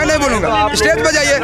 नहीं बोलूँगा। स्टेज पर जाइए।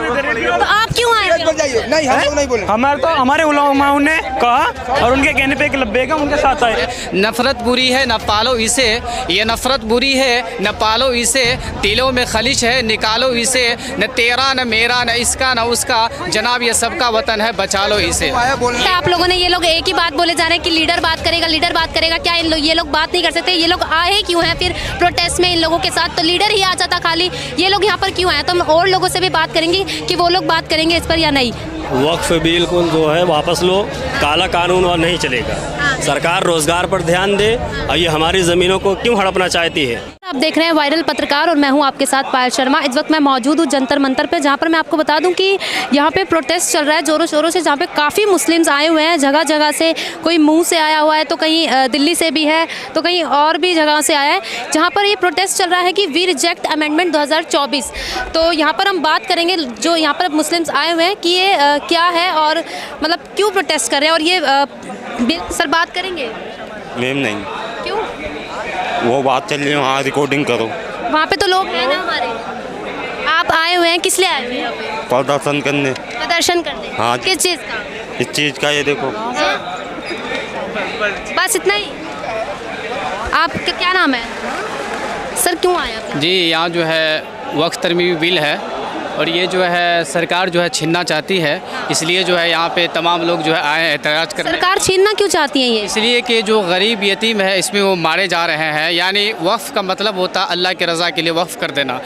तो आप क्यों आए? स्टेज पर जाइए। नहीं, हम लोग नहीं बोलेंगे। हमारे उलमाओं ने कहा और उनके कहने पे एक लब्बेगा उनके साथ आए। नफरत बुरी है न पालो इसे, ये नफरत बुरी है न पालो इसे, दिलों में खलिश है निकालो इसे, न तेरा न मेरा न इसका न उसका, जनाब ये सबका वतन है बचा लो इसे। क्या आप लोगों ने, ये लोग एक ही बात बोले जा रहे हैं कि लीडर बात करेगा, लीडर बात करेगा, क्या ये लोग बात नहीं कर सकते? ये लोग आए क्यों हैं फिर प्रोटेस्ट में इन लोगों के साथ? तो लीडर ही आ जाता खाली, ये लोग यहाँ पर क्यों आए? तो हम और लोगों से भी बात करेंगे कि वो लोग बात करेंगे इस पर या नहीं। वक्फ बिल को जो है वापस लो, काला कानून और नहीं चलेगा। सरकार रोजगार पर ध्यान दे और ये हमारी ज़मीनों को क्यों हड़पना चाहती है। आप देख रहे हैं वायरल पत्रकार और मैं हूं आपके साथ पायल शर्मा। इस वक्त मैं मौजूद हूं जंतर मंतर पे, जहां पर मैं आपको बता दूं कि यहां पे प्रोटेस्ट चल रहा है जोरों शोरों से, जहां पे काफ़ी मुस्लिम्स आए हुए हैं जगह जगह से। कोई मुंह से आया हुआ है, तो कहीं दिल्ली से भी है, तो कहीं और भी जगह से आया है, जहाँ पर ये प्रोटेस्ट चल रहा है कि वी रिजेक्ट अमेंडमेंट 2024। तो यहाँ पर हम बात करेंगे जो यहाँ पर मुस्लिम्स आए हुए हैं कि ये क्या है और मतलब क्यों प्रोटेस्ट कर रहे हैं, और ये बिल सर बात करेंगे। मैम नहीं, क्यों? वो बात चल रही है वहाँ, रिकॉर्डिंग करो। वहाँ पे तो लोग हैं ना हमारे। आप आए हुए हैं, किस लिए आए हुए हैं यहाँ पे? प्रदर्शन करने। प्रदर्शन करने? हाँ। किस चीज़ का? इस चीज़ का, ये देखो। बस इतना ही? आपका क्या नाम है सर, क्यों आए आप? जी, यहाँ जो है वक्फ तरमीमी बिल है और ये जो है सरकार जो है छीनना चाहती है, इसलिए जो है यहाँ पे तमाम लोग जो है आए हैं एतराज़ करने। सरकार छीनना क्यों चाहती है ये? इसलिए कि जो गरीब यतीम है इसमें वो मारे जा रहे हैं। यानी वक्फ का मतलब होता है अल्लाह की रज़ा के लिए वक्फ कर देना।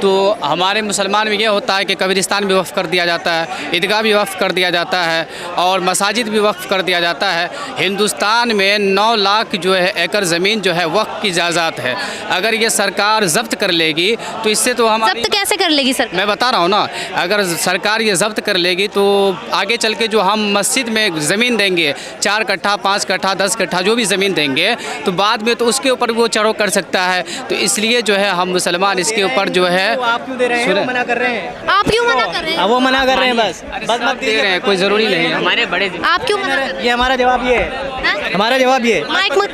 तो हमारे मुसलमान में ये होता है कि कब्रिस्तान भी वक्फ कर दिया जाता है, ईदगाह भी वक्फ कर दिया जाता है और मसाजिद भी वक्फ कर दिया जाता है। हिंदुस्तान में 9 लाख जो है एकड़ ज़मीन जो है वक्फ की इजाज़त है। अगर ये सरकार जब्त कर लेगी तो इससे तो हम जब्त कैसे कर लेगी सरकार? मैं बता रहा हूँ ना, अगर सरकार ये जब्त कर लेगी तो आगे चल के जो हम मस्जिद में ज़मीन देंगे 4 कट्ठा 5 कट्ठा 10 कट्ठा जो भी ज़मीन देंगे, तो बाद में तो उसके ऊपर वो चढ़ो कर सकता है। तो इसलिए जो है हम मुसलमान इसके ऊपर जो है आप क्यों दे रहे हैं? वो मना कर रहे हैं। आप क्यों मना कर रहे हैं? वो मना कर रहे हैं, बस मत दे रहे हैं, कोई ज़रूरी नहीं है। हमारे बड़े आप क्यों मना कर रहे हैं? ये हमारा जवाब ये है, हमारा जवाब ये। माइक मत,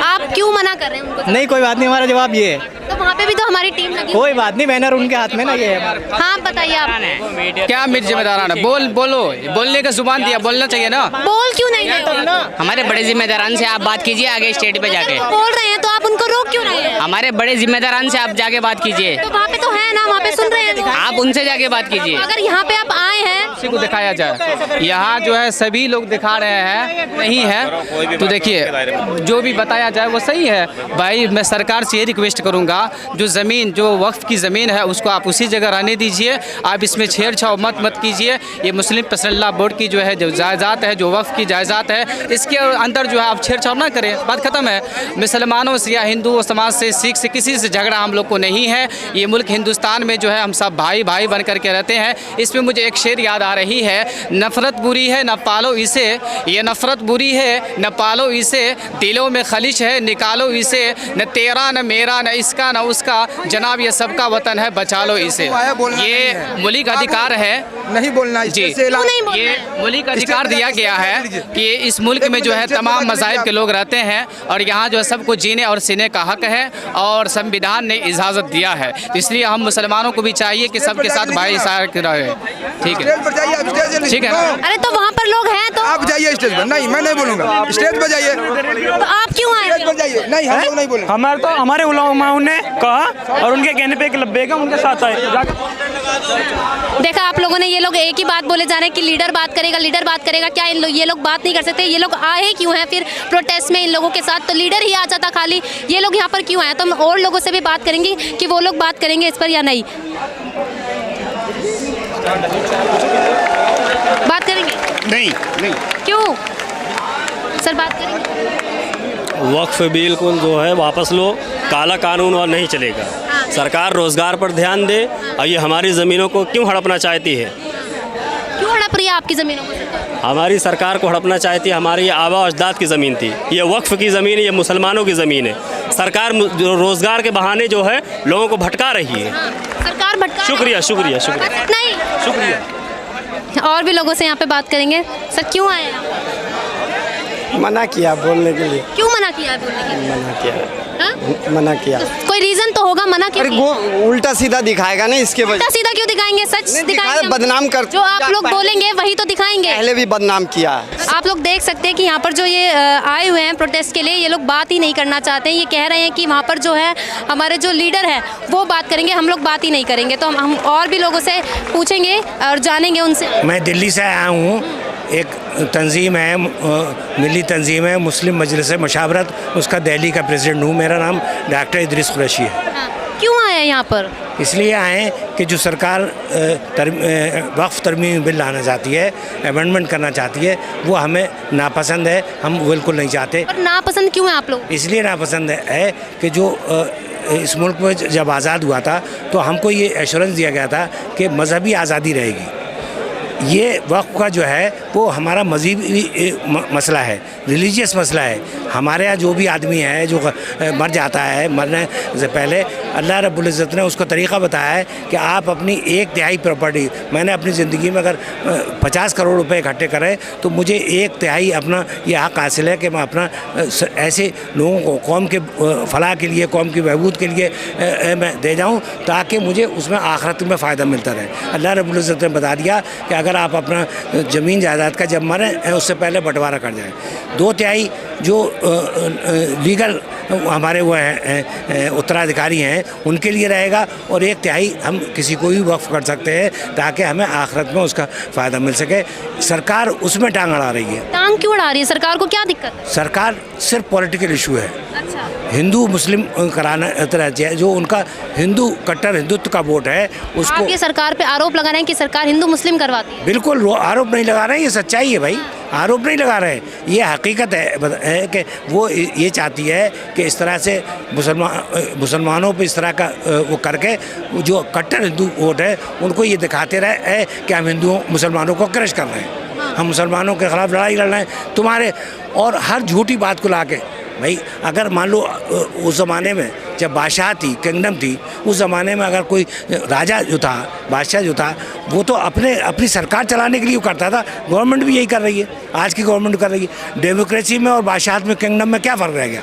आप क्यों मना कर रहे हैं उनको? नहीं, कोई बात नहीं, हमारा जवाब ये है। तो वहाँ पे भी तो हमारी टीम लगी। कोई बात नहीं, बैनर उनके हाथ में ना, ये है। हाँ बताइए आप। क्या मेरी जिम्मेदारान है? बोलो, बोलने का जुबान दिया, बोलना चाहिए ना। बोल क्यों नहीं रहे हो? हमारे बड़े जिम्मेदारान से आप बात कीजिए आगे स्टेज पे जाके। बोल रहे हैं तो आप उनको रोक क्यों रहे हैं? हमारे बड़े जिम्मेदारान से आप जाके बात कीजिए। तो वहाँ पे तो है ना, वहाँ पे सुन रहे हैं लोग। आप उनसे जाके बात कीजिए। अगर यहाँ पे आप आए हैं, किसी को दिखाया जाए, यहाँ जो है सभी लोग दिखा रहे हैं, नहीं है तो देखिए जो भी बताया जाए वो सही है। भाई मैं सरकार से ये रिक्वेस्ट करूँगा, जो ज़मीन जो वक्फ की ज़मीन है उसको आप उसी जगह रहने दीजिए, आप इसमें छेड़छाड़ मत कीजिए। ये मुस्लिम पर्सनल लॉ बोर्ड की जो है जो जायज़ात है, जो वक्फ की जायज़ात है, इसके अंदर जो है आप छेड़छाड़ ना करें, बात ख़त्म है। मुसलमानों से या हिंदू समाज से, सिख से, किसी से झगड़ा हम लोग को नहीं है। ये मुल्क हिंदुस्तान में जो है हम सब भाई भाई बन कर के रहते हैं। इसमें मुझे एक शेर याद आ रही है, नफ़रत बुरी है न पालो इसे, ये नफ़रत बुरी है न पालो इसे, दिलों में खलिश है निकालो इसे, न तेरा न मेरा न इसका न उसका, जनाब ये सबका वतन है बचा लो इसे। ये मौलिक अधिकार है, नहीं बोलना जी, ये मौलिक अधिकार दिया गया है कि इस मुल्क में जो है तमाम मज़ाहिब के लोग रहते हैं और यहाँ जो है सबको जीने और सीने का हक है और संविधान ने इजाज़त दिया है। तो इसलिए हम मुसलमानों को भी चाहिए कि सबके साथ भाईचारा रहे। ठीक है, ठीक है। अरे तो वहाँ पर लोग हैं तो आप जाइए स्टेज पर। नहीं, मैं नहीं बोलूँगा। स्टेज पर जाइए। तो आप क्यों आए? स्टेज पर जाइए। नहीं, हम लोग नहीं बोलेंगे। हमारे उलमाओं ने कहा और उनके कहने पे एक लब्बेगा उनके साथ आए। देखा आप लोगों ने, ये लोग एक ही बात बोले जा रहे हैं कि लीडर बात करेगा, लीडर बात करेगा, क्या ये लोग बात नहीं कर सकते? ये लोग आए क्यों हैं फिर प्रोटेस्ट में इन लोगों के साथ? तो लीडर ही आ जाता खाली, ये लोग यहाँ पर क्यों आए? तो हम और लोगों से भी बात करेंगे कि वो लोग बात करेंगे इस पर या नहीं। बात करेंगे? नहीं, क्यों सर बात करेंगे? वक्फ बिल को जो है वापस लो, काला कानून और नहीं चलेगा। सरकार रोजगार पर ध्यान दे और ये हमारी ज़मीनों को क्यों हड़पना चाहती है। क्यों हड़प रही है आपकी ज़मीनों को? हमारी सरकार को हड़पना चाहती है। हमारी ये आबा अजदाद की ज़मीन थी, ये वक्फ की ज़मीन है, ये मुसलमानों की ज़मीन है। सरकार जो रोज़गार के बहाने जो है लोगों को भटका रही है। सरकार भटका। शुक्रिया शुक्रिया शुक्रिया नहीं, शुक्रिया। और भी लोगों से यहाँ पे बात करेंगे। सर क्यों आए हैं? मना किया बोलने के लिए। क्यों मना किया है बोलने के लिए? मना किया। मना किया। कोई रीजन तो होगा मना क्यों अरे किया? वो उल्टा सीधा दिखाएगा ना, इसके वजह उल्टा सीधा क्यों दिखाएंगे? सच नहीं दिखाएंगे दिखाया, बदनाम कर जो आप लोग बोलेंगे वही तो दिखाएंगे। पहले भी बदनाम किया है। आप लोग देख सकते हैं कि यहाँ पर जो ये आए हुए हैं प्रोटेस्ट के लिए, ये लोग बात ही नहीं करना चाहते हैं। ये कह रहे हैं कि वहाँ पर जो है हमारे जो लीडर है वो बात करेंगे, हम लोग बात ही नहीं करेंगे। तो हम और भी लोगों से पूछेंगे और जानेंगे उनसे। मैं दिल्ली से आया हूँ। एक तंजीम है, मिली तंजीम है मुस्लिम मजलिस मशावरत, उसका दिल्ली का प्रेसिडेंट हूँ। मेरा नाम डॉक्टर इदरीस कुरैशी है। हाँ, क्यों आए यहाँ पर? इसलिए आए कि जो सरकार वक्फ तरमीम बिल लाना चाहती है, अमेंडमेंट करना चाहती है, वो हमें नापसंद है। हम बिल्कुल नहीं चाहते। पर नापसंद क्यों है आप लोग? इसलिए नापसंद है कि जो इस मुल्क में जब आज़ाद हुआ था तो हमको ये एश्योरेंस दिया गया था कि मजहबी आज़ादी रहेगी। ये वक्फ का जो है वो हमारा मजहबी मसला है, रिलीजियस मसला है। हमारे यहाँ जो भी आदमी है जो मर जाता है, मरने से पहले अल्लाह रब्बुल इज़्ज़त ने उसको तरीक़ा बताया है कि आप अपनी 1/3 प्रॉपर्टी, मैंने अपनी ज़िंदगी में अगर 50 करोड़ रुपए इकट्ठे करें तो मुझे 1/3 अपना ये हक़ हासिल है कि मैं अपना ऐसे लोगों को कौम के फलाह के लिए, कौम की बहबूद के लिए मैं दे जाऊँ ताकि मुझे उसमें आखिरत में फ़ायदा मिलता रहे। अल्लाह रब्बुल इज़्ज़त ने बता दिया कि अगर आप अपना ज़मीन जायदाद का जब मरें उससे पहले बंटवारा कर जाएं। 2/3 जो लीगल हमारे वो हैं उत्तराधिकारी हैं उनके लिए रहेगा और 1/3 हम किसी को भी वक्फ कर सकते हैं ताकि हमें आखिरत में उसका फ़ायदा मिल सके। सरकार उसमें टांग अड़ा रही है। टांग क्यों अड़ा रही है? सरकार को क्या दिक्कत है? सरकार सिर्फ पॉलिटिकल इशू है। अच्छा। हिंदू मुस्लिम कराना चाहिए, जो उनका हिंदू कट्टर हिंदुत्व का वोट है उसको। आप ये सरकार पे आरोप लगा रहे हैं कि सरकार हिंदू मुस्लिम करवाती है। बिल्कुल आरोप नहीं लगा रहे हैं, ये सच्चाई है भाई। आरोप नहीं लगा रहे हैं, ये हकीकत है कि वो ये चाहती है कि इस तरह से मुसलमानों पे इस तरह का वो करके जो कट्टर हिंदू वोट है उनको ये दिखाते रहे कि हम हिंदुओं मुसलमानों को क्रश कर रहे हैं, हम मुसलमानों के ख़िलाफ़ लड़ाई लड़ रहे हैं तुम्हारे। और हर झूठी बात को ला के भाई, अगर मान लो उस ज़माने में जब बादशाह थी, किंगडम थी, उस ज़माने में अगर कोई राजा जो था, बादशाह जो था, वो तो अपनी सरकार चलाने के लिए करता था। गवर्नमेंट भी यही कर रही है, आज की गवर्नमेंट कर रही है। डेमोक्रेसी में और बादशाहत में, किंगडम में क्या फ़र्क रह गया?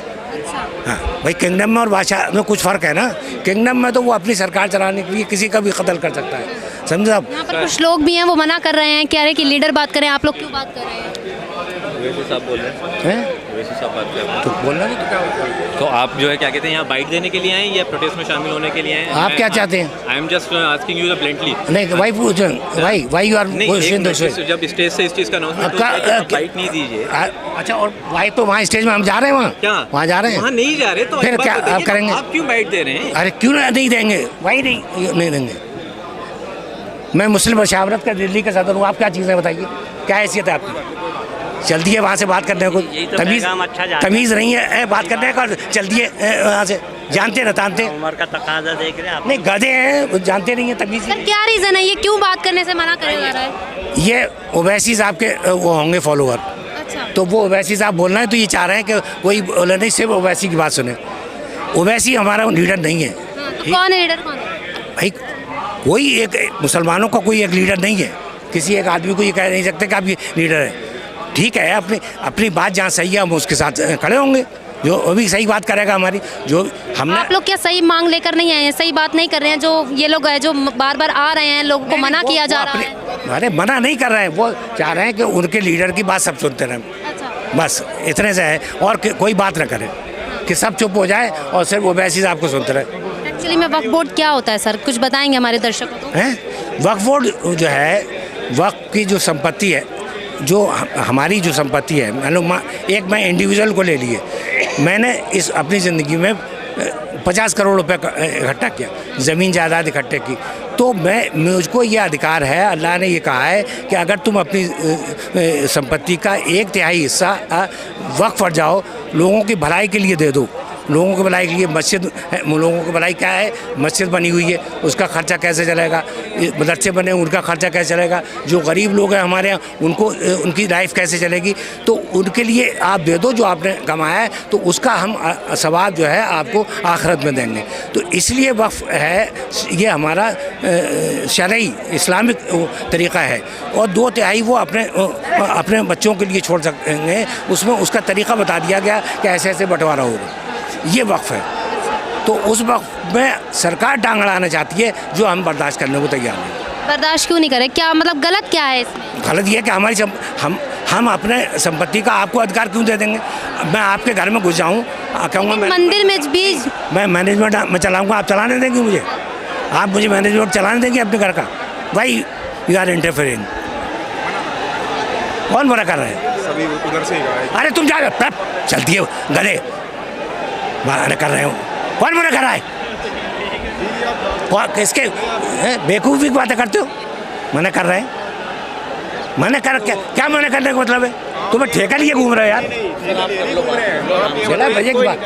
हाँ भाई, किंगडम में और बादशाह में कुछ फ़र्क है ना। किंगडम में तो वो अपनी सरकार चलाने के लिए किसी का भी कत्ल कर सकता है, समझे आप। यहाँ पर कुछ लोग भी हैं वो मना कर रहे हैं, कह रहे हैं कि लीडर बात करें, आप लोग क्यों बात कर रहे हैं? बोल रहे हैं तो बोलना नहीं तो क्या होगा? तो आप जो है क्या कहते हैं यहाँ बाइट देने के लिए आए या प्रोटेस्ट में शामिल होने के लिए आए? आप क्या चाहते हैं? I am just asking you bluntly. नहीं वाई यू आर जब स्टेज से इस चीज़ का अनाउंसमेंट बाइट नहीं दीजिए। अच्छा, और वाई तो वहाँ स्टेज में हम जा रहे हैं, वहाँ जा रहे हैं, वहाँ नहीं जा रहे तो फिर क्या आप करेंगे? आप क्यों बाइट दे रहे हैं? अरे क्यों नहीं देंगे? वाई नहीं देंगे। मैं मुस्लिम मशावरत का दिल्ली का सदर हूँ। आप क्या चीज़ें बताइए, क्या हैसियत है आपकी? जल्दी है वहाँ से बात करने को, तमीज़ नहीं है बात करने का। जल्दी है वहाँ से, जानते न जानते उम्र का तकाजा देख रहे हैं आप? नहीं, गधे हैं, जानते नहीं है तमीज़। क्या रीज़न है, ये क्यों बात करने से मना करा जा रहा है? ये ओवैसी साहब के वो होंगे फॉलोअर। अच्छा। तो वो ओवैसी साहब बोलना है तो ये चाह रहे हैं कि कोई बोले नहीं, सिर्फ ओवैसी की बात सुने। ओवैसी हमारा लीडर नहीं है। तो कौन है लीडर? कौन है भाई? कोई एक मुसलमानों का कोई एक लीडर नहीं है। किसी एक आदमी को ये कह नहीं सकते कि आप ये लीडर है। ठीक है, अपनी बात जहाँ सही है हम उसके साथ खड़े होंगे, जो वो भी सही बात करेगा हमारी। जो हमने, आप लोग क्या सही मांग लेकर नहीं आए हैं, सही बात नहीं कर रहे हैं? जो ये लोग है जो बार बार आ रहे हैं, लोगों को मना किया जा रहा है। अरे मना नहीं कर रहे हैं, वो चाह रहे हैं कि उनके लीडर की बात सब सुनते रहें। अच्छा। बस इतने से है, और कोई बात ना करें, कि सब चुप हो जाए और सिर्फ वो वैसी आपको सुनते रहे। एक्चुअली में वक्फ बोर्ड क्या होता है सर, कुछ बताएंगे हमारे दर्शकों को? वक्फ बोर्ड जो है, वक्फ की जो संपत्ति है, जो हमारी जो संपत्ति है, मान लो मैं इंडिविजुअल को ले लिए, मैंने इस अपनी ज़िंदगी में 50 करोड़ रुपए इकट्ठा किया, ज़मीन जायदाद इकट्ठे की, तो मुझको ये अधिकार है, अल्लाह ने ये कहा है कि अगर तुम अपनी संपत्ति का 1/3 हिस्सा वक्फ पर जाओ, लोगों की भलाई के लिए दे दो। लोगों की भलाई के लिए मस्जिद, लोगों की भलाई क्या है, मस्जिद बनी हुई है, उसका खर्चा कैसे चलेगा, मदरसे बने उनका खर्चा कैसे चलेगा, जो गरीब लोग हैं हमारे यहाँ उनको उनकी लाइफ कैसे चलेगी, तो उनके लिए आप दे दो जो आपने कमाया है, तो उसका हम सवाब जो है आपको आखिरत में देंगे। तो इसलिए वक्फ है, ये हमारा शरई इस्लामिक तरीक़ा है। और 2/3 वो अपने बच्चों के लिए छोड़ सकेंगे, उसमें उसका तरीक़ा बता दिया गया कि ऐसे ऐसे बंटवारा होगा। ये वक्फ है। तो उस वक्त में सरकार टांग अड़ाना चाहती है, जो हम बर्दाश्त करने को तैयार नहीं। बर्दाश्त क्यों नहीं करें? क्या मतलब गलत क्या है इसमें? गलत ये है कि हमारी हम अपने संपत्ति का आपको अधिकार क्यों दे देंगे? मैं आपके घर में घुस जाऊँ, कहूँगा मंदिर में भी मैं मैनेजमेंट में चलाऊँगा, आप चलाने देंगे मुझे? आप मुझे मैनेजमेंट चलाने देंगे अपने घर का? भाई यू आर इंटरफेयरिंग। कौन मना कर रहा है? सभी उधर से अरे तुम जा चलती है गले मना कर रहे हो। कौन मना कर रहा है? किसके बेवकूफ़ी की बातें करते हो? मना कर रहे हैं? मना कर क्या मना करने का मतलब है? तुम्हें ठेका लिए घूम रहे हो यार? चला भैया की बात,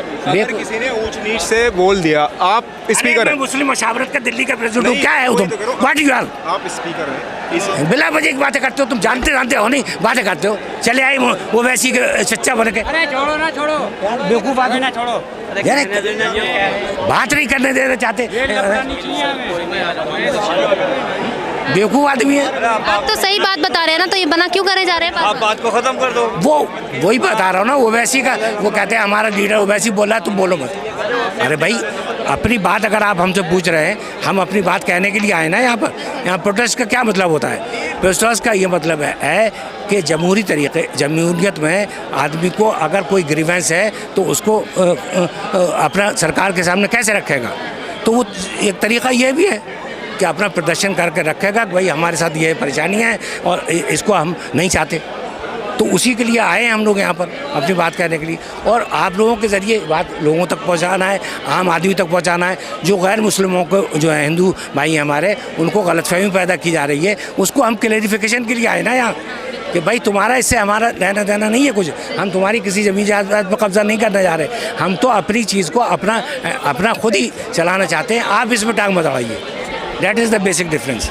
किसी ने ऊंच नीच से बोल दिया। आप स्पीकर हैं, मुस्लिम मशावरत का दिल्ली का प्रेसिडेंट क्या है तुम? What you are? आप स्पीकर हैं, बिला वजह की बातें करते हो तुम, जानते हो नहीं बातें करते हो। चले आए वो वैसी के सच्चा बन के। अरे छोड़ो ना, छोड़ो बेवकूफ़ आदमी ना, छोड़ो यार बात नहीं करने देना चाहते, बेवकूफ़ आदमी है। आप तो सही बात बता रहे हैं ना, तो ये बना क्यों करे जा रहे हैं? आप बात को ख़त्म कर दो। वही बता रहा हूँ ना, ओवैसी का वो कहते हैं हमारा लीडर ओवैसी बोल रहा है, तुम बोलो मत। अरे भाई अपनी बात अगर आप हमसे पूछ रहे हैं, हम अपनी बात कहने के लिए आए ना यहाँ पर। यहाँ प्रोटेस्ट का क्या मतलब होता है? प्रोटेस्ट का ये मतलब है कि जमहूरियत में आदमी को अगर कोई ग्रीवेंस है तो उसको अपना सरकार के सामने कैसे रखेगा? तो वो एक तरीका ये भी है कि अपना प्रदर्शन करके रखेगा कि भाई हमारे साथ ये परेशानी है और इसको हम नहीं चाहते। तो उसी के लिए आए हैं हम लोग यहाँ पर अपनी बात कहने के लिए, और आप लोगों के ज़रिए बात लोगों तक पहुँचाना है, आम आदमी तक पहुँचाना है। जो गैर मुस्लिमों को जो है हिंदू भाई हमारे, उनको गलतफहमी पैदा की जा रही है, उसको हम क्लैरिफिकेशन के लिए आए ना यहाँ कि भाई तुम्हारा इससे हमारा लेना देना नहीं है कुछ। हम तुम्हारी किसी ज़मीन जायदाद पर कब्जा नहीं करने जा रहे, हम तो अपनी चीज़ को अपना खुद ही चलाना चाहते हैं। आप इसमें टांग मत अड़ाइए। That is the basic difference.